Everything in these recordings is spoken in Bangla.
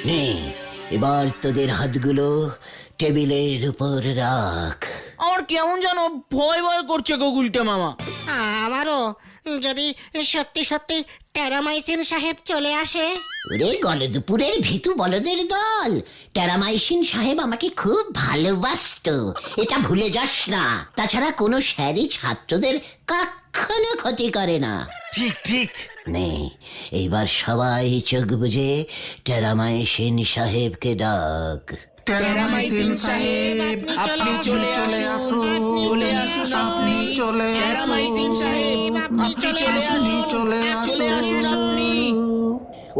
নে, এবার তোদের হাতগুলো টেবিলের উপর রাখ। আমার কেমন যেন ভয় ভয় করছে গো গুলটে মামা। আমারও, যদি সত্যি সত্যি টেরামাইসিন সাহেব চলে আসে। ওরে গলদপুরের ভীতু বলদের দল, টেরামাইসিন সাহেব আমাকে খুব ভালোবাসতো, এটা ভুলে যাস না। তাছাড়া কোনো স্যারই ছাত্রদের কখনো ক্ষতি করে না। ঠিক ঠিক। নে, এইবার সবাই চোখ বুঝে টেরামাইসিন সাহেবকে ডাক। টেরামাইসিন সাহেব, আপনি চলে আসুন। চলে আসুন আপনি চলে টেরামাইসিন সাহেব, আপনি চলে আসুন।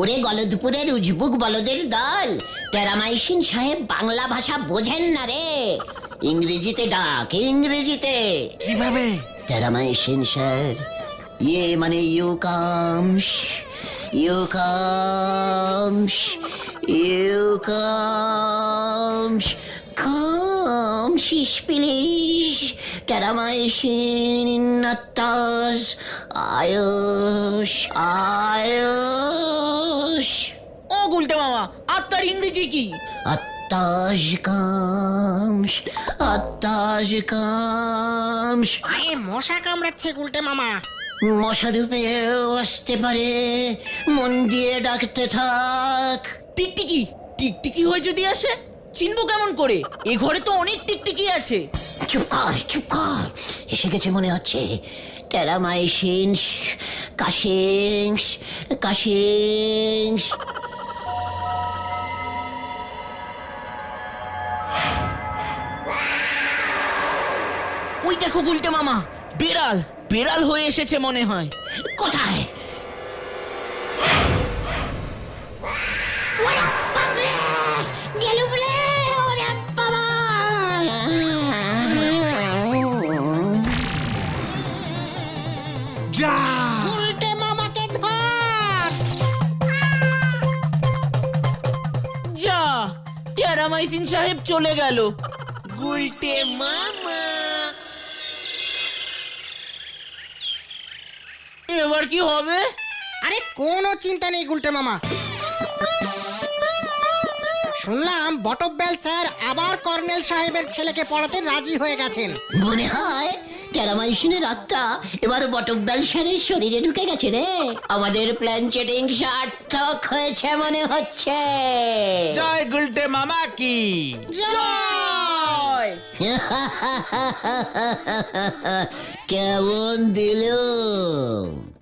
ওরে গলদপুরের উজবুক বলদের দল, টেরামাইসিন সাহেব বাংলা ভাষা বোঝেন না রে, ইংরেজিতে ডাক, ইংরেজিতে। কিভাবে? টেরামাইসিন স্যার, ইয়ে মানে you comes, you comes, you comes, comes please, Terramycin নাত্তাস, আয়ুষ, আয়ুষ। ও গুলটে মামা, আর তার ইংরেজি কি? আত্তাস কামস, আত্তাস কামস। আরে মশা কামড়াচ্ছে গুলটে মামা। মশারূপেও আসতে পারে, মন দিয়ে ডাকতে থাক। টিকটিকি, টিকটিকি হয়ে যদি আসে চিনবো কেমন করে? এ ঘরে তো অনেক টিকটিকি আছে। চুপ কর, চুপ কর, এসে গেছে মনে হচ্ছে। টেরামাইসিন কাশিংস, কাশিংস। ওই দেখো গুলটে মামা, বেড়াল, বেড়াল হয়ে এসেছে মনে হয়। কোথায়? ওরে বাপরে, গেলুম রে, ওরে বাবা। যা! গুলটে মামাকে ধর। যা, টেরামাইসিন সাহেব চলে গেল। গুলটে মামা, এবার কি হবে? আরে কোনো চিন্তা নেই গুলটে মামা। শুনলাম বটব্যাল স্যার আবার কর্নেল সাহেবের ছেলেকে পড়াতে রাজি হয়ে গেছেন। মনে হয় টেরামাইসিনের আত্মা এবার বটব্যাল স্যারের শরীরে ঢুকে গেছে রে। আমাদের প্ল্যান চেটিং সার্থক হয়েছে মনে হচ্ছে। জয় গুলটে মামা কি জয়! কেমন দিল?